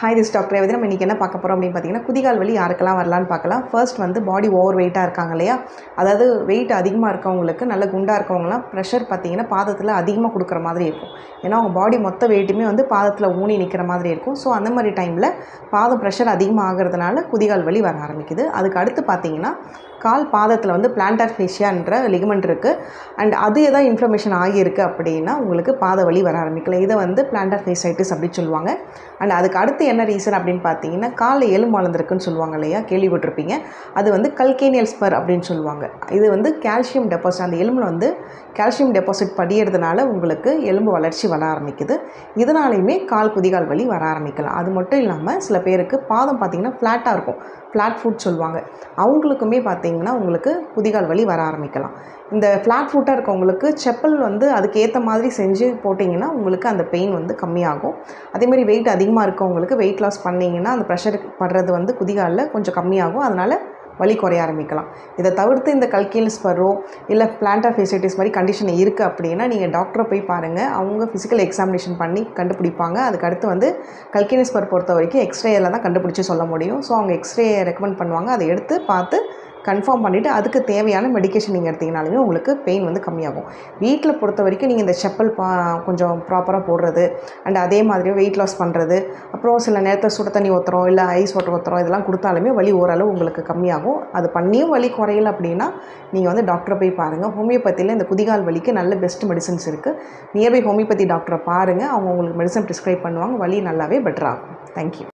Hi this doctor Revathi. நம்ம இன்றைக்கி என்ன பார்க்க போகிறோம் அப்படின்னு பார்த்தீங்கன்னா, குதிகால் வலி யாருக்கெல்லாம் வரலான்னு பார்க்கலாம். ஃபர்ஸ்ட் வந்து பாடி ஓவர் வெயிட்டாக இருக்காங்க இல்லையா, அதாவது வெயிட் அதிகமாக இருக்கவங்களுக்கு, நல்ல குண்டாக இருக்கவங்களாம் ப்ரெஷர் பார்த்தீங்கன்னா பாதத்தில் அதிகமாக கொடுக்குற மாதிரி இருக்கும். ஏன்னா அவங்க பாடி மொத்த வெயிட்டுமே வந்து பாதத்தில் ஊனி நிற்கிற மாதிரி இருக்கும். ஸோ அந்த மாதிரி டைமில் பாதம் ப்ரெஷர் அதிகமாக ஆகிறதுனால குதிகால் வலி வர ஆரம்பிக்குது. அதுக்கு அடுத்து பார்த்தீங்கன்னா, கால் பாதத்தில் வந்து பிளான்டார் ஃபேஷியான்ற லிகமெண்ட் இருக்குது. அண்ட் அது எதாவது இன்ஃப்ளமேஷன் ஆகியிருக்கு அப்படின்னா உங்களுக்கு பாத வலி வர ஆரம்பிக்கல. இதை வந்து பிளான்டார் ஃபேஷைட்டிஸ் அப்படின்னு சொல்லுவாங்க. அண்ட் அதுக்கு அடுத்து என்ன ரீசன் அப்படின்னு பார்த்தீங்கன்னா, காலில் எலும்பு வளர்ந்துருக்குன்னு சொல்லுவாங்க இல்லையா, கேள்விப்பட்டிருப்பீங்க. அது வந்து கல்கேனியல் ஸ்பர் அப்படின்னு சொல்லுவாங்க. இது வந்து கால்சியம் டெபாசிட், அந்த எலும்பில் வந்து கால்சியம் டெபாசிட் படியறதுனால உங்களுக்கு எலும்பு வளர்ச்சி வர ஆரம்பிக்குது. இதனாலையுமே கால் குதிகால் வலி வர ஆரம்பிக்கலாம். அது மட்டும் இல்லாமல் சில பேருக்கு பாதம் பார்த்திங்கன்னா ஃப்ளாட்டாக இருக்கும், ஃப்ளாட் ஃபுட் சொல்லுவாங்க. அவங்களுக்குமே பார்த்திங்கன்னா உங்களுக்கு குதிகால் வலி வர ஆரம்பிக்கலாம். இந்த ஃப்ளாட் ஃபுட்டாக இருக்கவங்களுக்கு செப்பல் வந்து அதுக்கேற்ற மாதிரி செஞ்சு போட்டிங்கன்னா உங்களுக்கு அந்த பெயின் வந்து கம்மியாகும். அதேமாதிரி வெயிட் அதிகமாக இருக்கவங்களுக்கு வெயிட் லாஸ் பண்ணிங்கன்னா அந்த ப்ரெஷர் படுறது வந்து குதிகாலில் கொஞ்சம் கம்மியாகும். அதனால் வலி குறைய ஆரம்பிக்கலாம். இதை தவிர்த்து இந்த கல்கேனியல் ஸ்பரோ இல்லை பிளான்டார் ஃபேஷைட்டிஸ் மாதிரி கண்டிஷன் இருக்குது அப்படின்னா நீங்கள் டாக்டரை போய் பாருங்கள். அவங்க ஃபிசிக்கல் எக்ஸாமினேஷன் பண்ணி கண்டுபிடிப்பாங்க. அதுக்கடுத்து வந்து கல்கேனியல் ஸ்பர் பொறுத்த வரைக்கும் எக்ஸ்ரேயில் தான் கண்டுபிடிச்சி சொல்ல முடியும். ஸோ அவங்க எக்ஸ்ரே ரெக்கமெண்ட் பண்ணுவாங்க. அதை எடுத்து பார்த்து கன்ஃபார்ம் பண்ணிவிட்டு அதுக்கு தேவையான மெடிக்கேஷன் நீங்கள் எடுத்திங்கனாலுமே உங்களுக்கு பெயின் வந்து கம்மியாகும். வீட்டில் பொறுத்த வரைக்கும் நீங்கள் இந்த செப்பல் கொஞ்சம் ப்ராப்பராக போடுறது, அண்ட் அதே மாதிரி வெயிட் லாஸ் பண்ணுறது, அப்புறம் சில நேரத்தில் சுட தண்ணி ஊற்றுறோம், இல்லை ஐஸ் வாட்டர் ஊற்றுறோம், இதெல்லாம் கொடுத்தாலுமே வலி ஓரளவு உங்களுக்கு கம்மியாகும். அது பண்ணியும் வலி குறையல அப்படின்னா நீங்கள் வந்து டாக்டரை போய் பாருங்கள். ஹோமியோபதியில் இந்த குதிகால் வலிக்கு நல்ல பெஸ்ட் மெடிசன்ஸ் இருக்குது. நியர்பை ஹோமியோபதி டாக்டரை பாருங்கள். அவங்க உங்களுக்கு மெடிசன் ப்ரிஸ்கிரைப் பண்ணுவாங்க. வலி நல்லாவே பெட்டர் ஆகும். தேங்க்யூ.